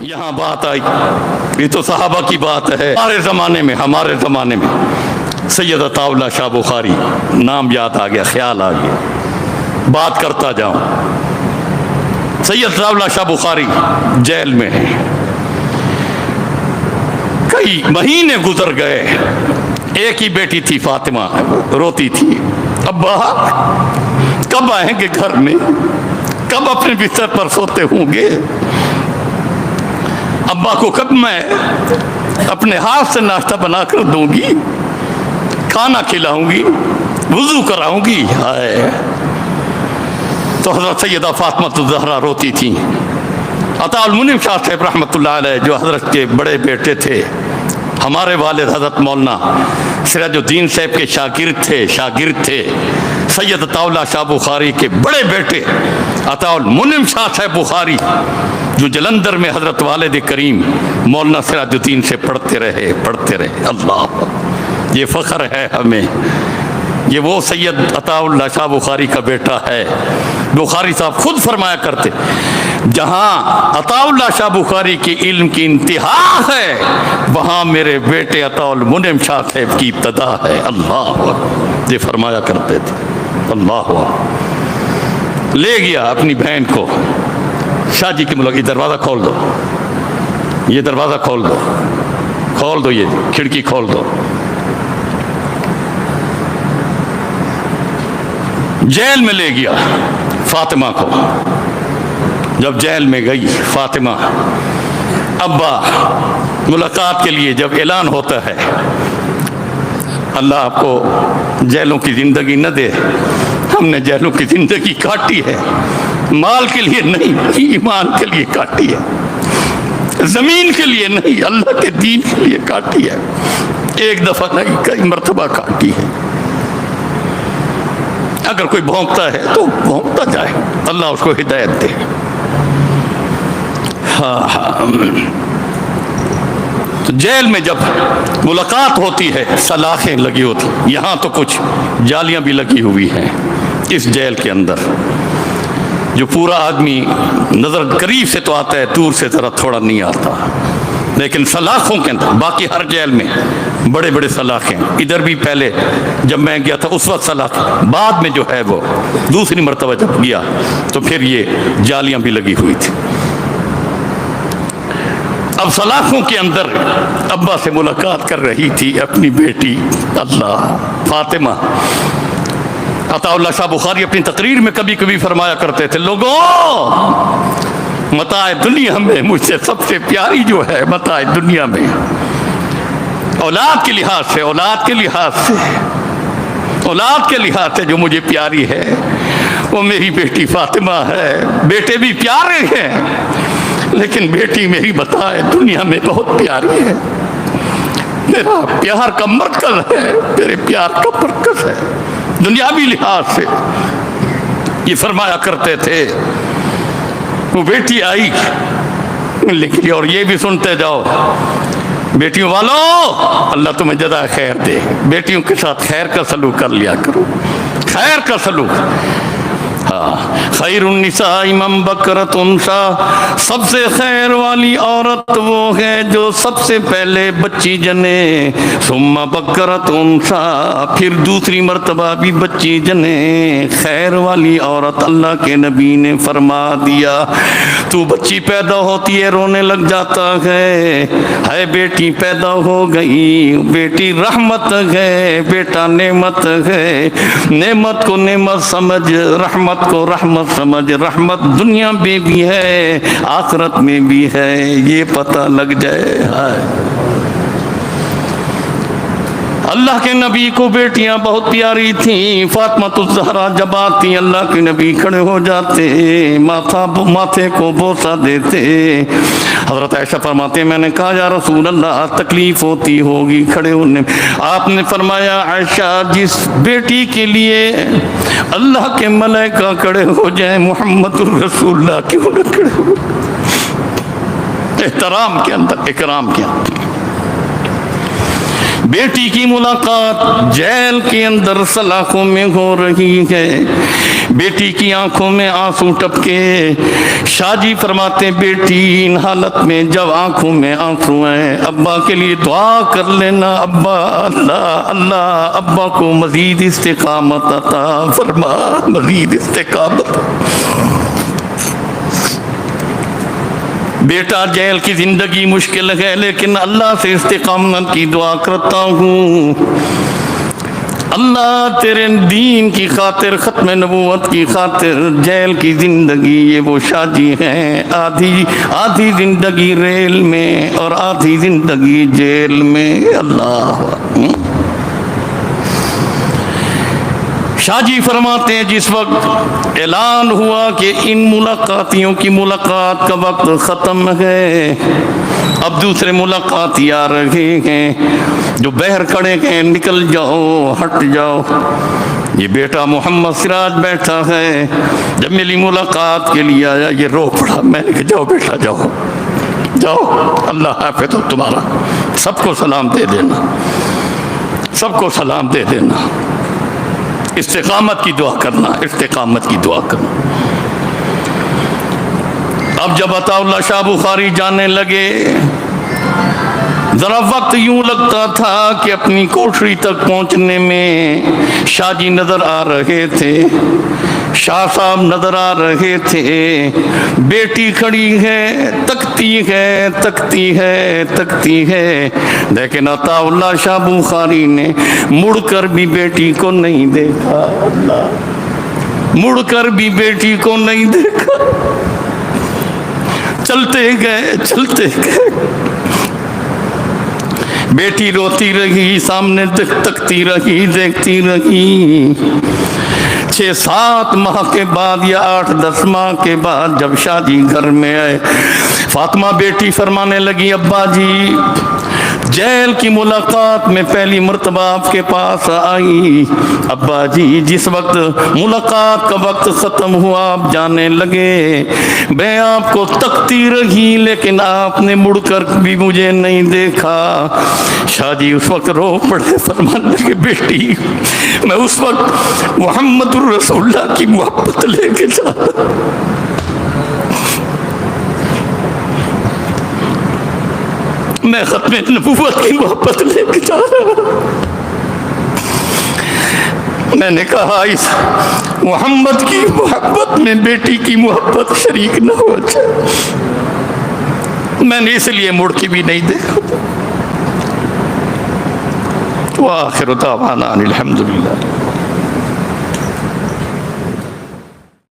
یہاں بات آئی، یہ تو صحابہ کی بات ہے، ہمارے زمانے میں سید عطا اللہ شاہ بخاری، نام یاد آ گیا، خیال آ گیا، بات کرتا جاؤں۔ سید عطا اللہ شاہ بخاری جیل میں ہیں، کئی مہینے گزر گئے، ایک ہی بیٹی تھی فاطمہ، روتی تھی، ابا کب آئیں گے گھر میں، کب اپنے بستر پر سوتے ہوں گے، ابا کو کب میں اپنے ہاتھ سے ناشتہ بنا کر دوں گی، کھانا کھلاؤں گی، وضو کراؤں گی۔ ہائے، تو حضرت سیدہ فاطمہ الزہرا روتی تھیں۔ عطا المنعم شاہ صاحب رحمۃ اللہ علیہ جو حضرت کے بڑے بیٹے تھے، ہمارے والد حضرت مولانا سراج الدین صاحب کے شاگرد تھے، سید عطا اللہ شاہ بخاری کے بڑے بیٹے عطا المنعم شاہ صاحب بخاری جو جلندھر میں حضرت والد کریم مولانا سراج الدین سے پڑھتے رہے۔ اللہ، یہ فخر ہے ہمیں، یہ وہ سید عطا اللہ شاہ بخاری کا بیٹا ہے۔ بخاری صاحب خود فرمایا کرتے، جہاں عطا اللہ شاہ بخاری کے علم کی انتہا ہے، وہاں میرے بیٹے عطا المنعم شاہ صاحب کی ابتدا ہے۔ اللہ، یہ فرمایا کرتے تھے۔ اللہ، لے گیا اپنی بہن کو شاہ جی کی ملاقات، یہ دروازہ کھول دو، یہ دروازہ کھول دو، یہ کھڑکی کھول دو۔ جیل میں لے گیا فاطمہ کو۔ جب جیل میں گئی فاطمہ، ابا ملاقات کے لیے جب اعلان ہوتا ہے، اللہ آپ کو جیلوں کی زندگی نہ دے، ہم نے جیلوں کی زندگی کاٹی ہے، مال کے لیے نہیں، ایمان کے لیے کاٹی ہے، زمین کے لیے نہیں، اللہ کے دین کے لیے کاٹی ہے، ایک دفعہ نہیں کئی مرتبہ کاٹی ہے۔ اگر کوئی بھونکتا ہے تو بھونکتا جائے، اللہ اس کو ہدایت دے۔ تو جیل میں جب ملاقات ہوتی ہے، سلاخیں لگی ہوتی، یہاں تو کچھ جالیاں بھی لگی ہوئی ہیں اس جیل کے اندر، جو پورا آدمی نظر قریب سے تو آتا ہے، دور سے ذرا تھوڑا نہیں آتا، لیکن سلاخوں کے اندر، باقی ہر جیل میں بڑے بڑے سلاخیں، ادھر بھی پہلے جب میں گیا تھا اس وقت سلاخ، بعد میں جو ہے وہ دوسری مرتبہ جب گیا تو پھر یہ جالیاں بھی لگی ہوئی تھی۔ اب سلاخوں کے اندر ابا سے ملاقات کر رہی تھی اپنی بیٹی اللہ فاطمہ۔ عطا اللہ شاہ بخاری اپنی تقریر میں کبھی کبھی فرمایا کرتے تھے، لوگوں، متاع دنیا میں مجھ سے سب سے پیاری جو ہے متاع دنیا میں، اولاد کے لحاظ سے جو مجھے پیاری ہے وہ میری بیٹی فاطمہ ہے۔ بیٹے بھی پیارے ہیں، لیکن بیٹی میری متاع دنیا میں بہت پیاری ہے، میرا پیار کا مرکز ہے، میرے پیار کا مرکز ہے دنیاوی لحاظ سے۔ یہ فرمایا کرتے تھے۔ وہ بیٹی آئی، لیکن اور یہ بھی سنتے جاؤ، بیٹیوں والوں اللہ تمہیں جزا خیر دے، بیٹیوں کے ساتھ خیر کا سلوک کر لیا کرو، خیر کا سلوک۔ خیر النساء من بکرۃ انثی، سب سے خیر والی عورت وہ ہے جو سب سے پہلے بچی جنے، ثم بکرۃ انثی، پھر دوسری مرتبہ بھی بچی جنے۔ خیر والی عورت اللہ کے نبی نے فرما دیا، تو بچی پیدا ہوتی ہے رونے لگ جاتا ہے بیٹی پیدا ہو گئی، بیٹی رحمت ہے، بیٹا نعمت ہے، نعمت کو نعمت سمجھ، رحمت کو رحمت سمجھ، رحمت دنیا میں بھی ہے آخرت میں بھی ہے، یہ پتہ لگ جائے۔ اللہ کے نبی کو بیٹیاں بہت پیاری تھیں۔ فاطمہ الزہرا جب آتی اللہ کے نبی کھڑے ہو جاتے، ماتھے کو بوسہ دیتے۔ حضرت عائشہ فرماتے میں نے کہا یا رسول اللہ تکلیف ہوتی ہوگی کھڑے ہونے، آپ نے فرمایا عائشہ جس بیٹی کے لیے اللہ کے ملائکہ کھڑے ہو جائیں محمد الرسول اللہ کیوں نہ کھڑے ہو، احترام کے اندر، اکرام کے اندر۔ بیٹی کی ملاقات جیل کے اندر سلاخوں میں ہو رہی ہے، بیٹی کی آنکھوں میں آنسو ٹپکے. شاہ جی فرماتے بیٹی ان حالت میں جب آنکھوں میں آنسو ہیں ابا کے لیے دعا کر لینا. ابا اللہ اللہ ابا کو مزید استقامت عطا فرما, مزید استقامت. بیٹا جیل کی زندگی مشکل ہے لیکن اللہ سے استقامت کی دعا کرتا ہوں. اللہ تیرے دین کی خاطر, ختم نبوت کی خاطر جیل کی زندگی یہ وہ شاہ جی ہیں, آدھی زندگی ریل میں اور آدھی زندگی جیل میں. اللہ شاہ جی فرماتے ہیں جس وقت اعلان ہوا کہ ان ملاقاتیوں کی ملاقات کا وقت ختم ہے, اب دوسرے ملاقاتی آ رہے ہیں جو باہر کھڑے ہیں, نکل جاؤ ہٹ جاؤ. یہ بیٹا محمد سراج بیٹھا ہے, جب میری ملاقات کے لیے آیا یہ رو پڑا. میں نے کہا جاؤ بیٹا جاؤ جاؤ, اللہ حافظ ہو تمہارا. سب کو سلام دے دینا, سب کو سلام دے دینا. استقامت کی دعا کرنا, استقامت کی دعا کرنا. اب جب عطا اللہ شاہ بخاری جانے لگے ذرا وقت یوں لگتا تھا کہ اپنی کوٹھری تک پہنچنے میں شاہ جی نظر آ رہے تھے, شاہ صاحب نظر آ رہے تھے. بیٹی کھڑی ہے, تکتی ہے تکتی ہے تکتی ہے, لیکن عطا اللہ شاہ بخاری نے مڑ کر بھی بیٹی کو نہیں دیکھا. اللہ مڑ کر بھی بیٹی کو نہیں دیکھا. چلتے گئے. بیٹی روتی رہی, سامنے تکتی رہی, دیکھتی رہی. 6-7 ماہ کے بعد یا 8-10 ماہ کے بعد جب شاہ جی گھر میں آئے, فاطمہ بیٹی فرمانے لگی ابا جی جیل کی ملاقات میں پہلی مرتبہ آپ کے پاس آئی. ابا جی جس وقت ملاقات کا وقت ختم ہوا آپ جانے لگے, میں آپ کو تکتی رہی لیکن آپ نے مڑ کر بھی مجھے نہیں دیکھا. شاہ جی اس وقت رو پڑے, فرمانے لگے بیٹی میں اس وقت محمد الرسول اللہ کی محبت لے کے جا رہا, میں ختم نبوت کی محبت لے کے جا رہا. میں نے کہا اس محمد کی محبت میں بیٹی کی محبت شریک نہ ہو جائے. میں نے اس لیے مڑ کے بھی نہیں دیکھا. وآخر دعوانا الحمدللہ.